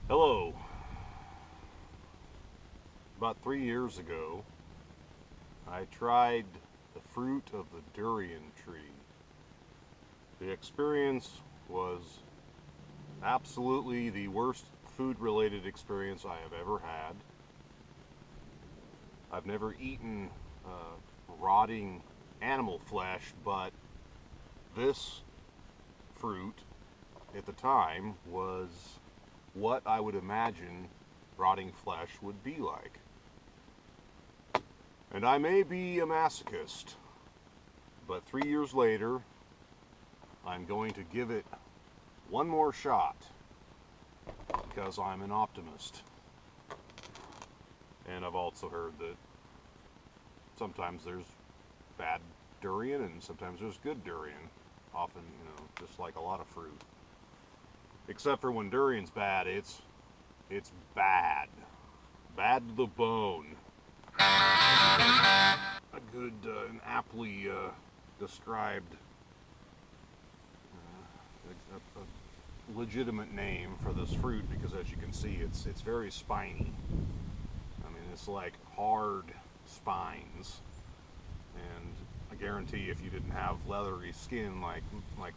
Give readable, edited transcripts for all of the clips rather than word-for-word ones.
Hello. About 3 years ago, I tried the fruit of the durian tree. The experience was absolutely the worst food related experience I have ever had. I've never eaten rotting animal flesh, but this fruit at the time was what I would imagine rotting flesh would be like. And I may be a masochist, but 3 years later, I'm going to give it one more shot because I'm an optimist. And I've also heard that sometimes there's bad durian and sometimes there's good durian. Often, just like a lot of fruit. Except for when durian's bad, it's bad. Bad to the bone. A good and aptly described a legitimate name for this fruit, because as you can see, it's very spiny. I mean, it's like hard spines, and I guarantee if you didn't have leathery skin like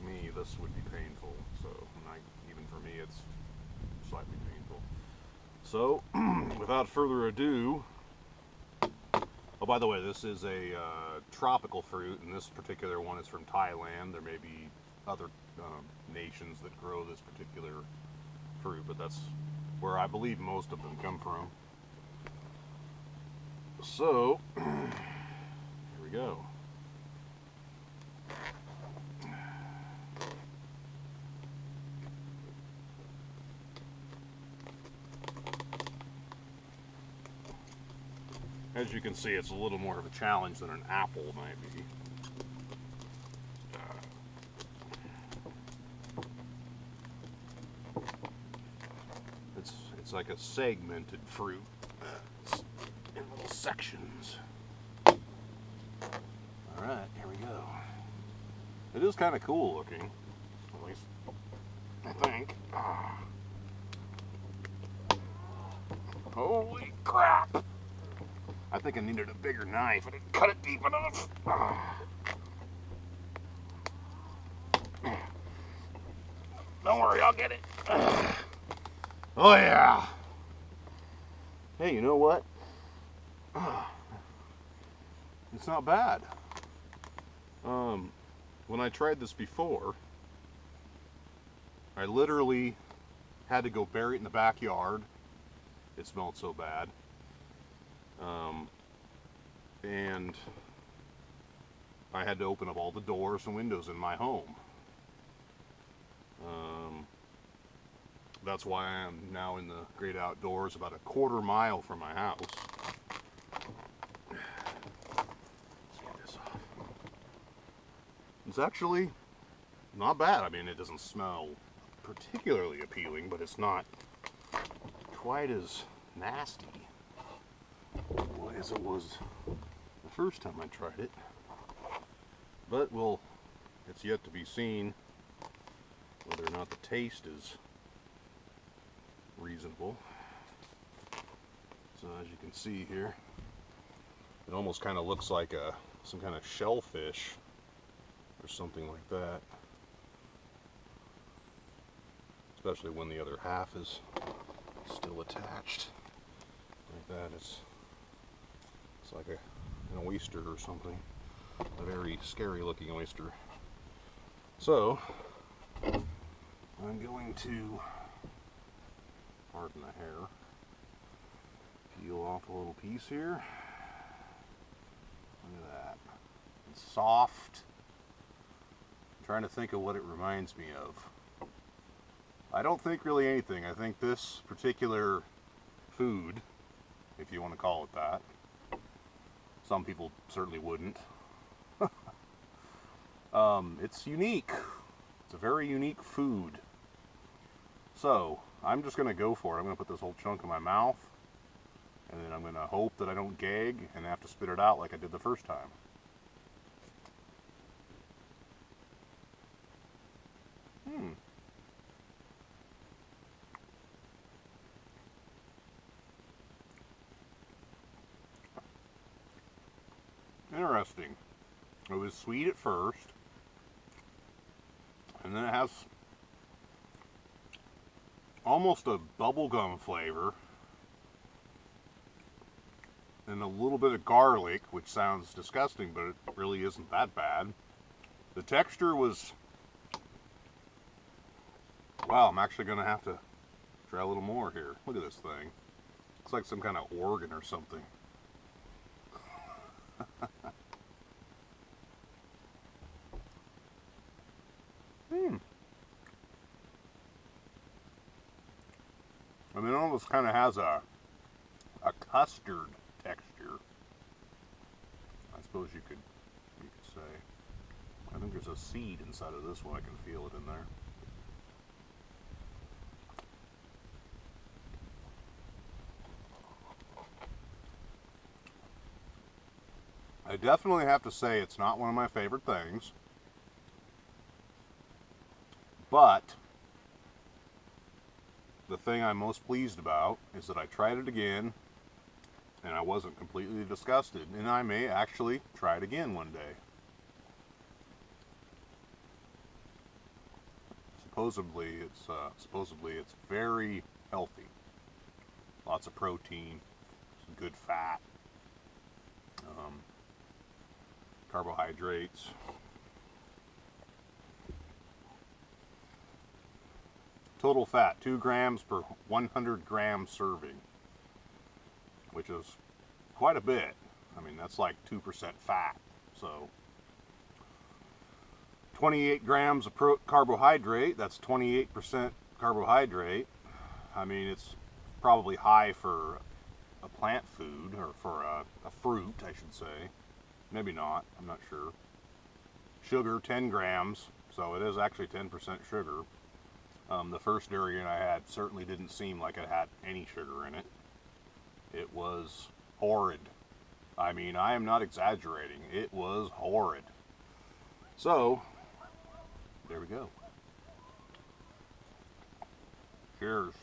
me, this would be painful. So, even for me, it's slightly painful. So, without further ado, oh, by the way, this is a tropical fruit, and this particular one is from Thailand. There may be other nations that grow this particular fruit, but that's where I believe most of them come from. So, here we go. As you can see, it's a little more of a challenge than an apple might be. It's like a segmented fruit. It's in little sections. Alright, here we go. It is kind of cool looking, at least I think. Holy crap! I think I needed a bigger knife. I didn't cut it deep enough. Don't worry, I'll get it. Oh yeah. Hey, you know what? It's not bad. When I tried this before, I literally had to go bury it in the backyard. It smelled so bad. And I had to open up all the doors and windows in my home. That's why I am now in the great outdoors, about a quarter-mile from my house. Let's get this off. It's actually not bad. I mean, it doesn't smell particularly appealing, but it's not quite as nasty as it was the first time I tried it. But, well, it's yet to be seen whether or not the taste is reasonable. So as you can see here, it almost kind of looks like some kind of shellfish or something like that. Especially when the other half is still attached like that. It's like an oyster or something. A very scary looking oyster. So, I'm going to, pardon the hair, peel off a little piece here. Look at that. It's soft. I'm trying to think of what it reminds me of. I don't think really anything. I think this particular food, if you want to call it that, some people certainly wouldn't. It's unique. It's a very unique food. So, I'm just going to go for it. I'm going to put this whole chunk in my mouth, and then I'm going to hope that I don't gag and have to spit it out like I did the first time. interesting. It was sweet at first, and then it has almost a bubblegum flavor, and a little bit of garlic, which sounds disgusting, but it really isn't that bad. The texture was, wow, I'm actually going to have to try a little more here. Look at this thing. Looks like some kind of organ or something. I mean, it almost kind of has a custard texture. I suppose you could say. I think there's a seed inside of this one. I can feel it in there. I definitely have to say it's not one of my favorite things, but the thing I'm most pleased about is that I tried it again and I wasn't completely disgusted, and I may actually try it again one day. Supposedly it's very healthy. Lots of protein, some good fat, carbohydrates. Total fat, 2 grams per 100 gram serving, which is quite a bit. I mean, that's like 2% fat. So 28 grams of carbohydrate, that's 28% carbohydrate. I mean, it's probably high for a plant food, or for a fruit, I should say. Maybe not, I'm not sure. Sugar, 10 grams, so it is actually 10% sugar. The first Durian I had certainly didn't seem like it had any sugar in it. It was horrid. I mean, I am not exaggerating. It was horrid. So, there we go. Cheers.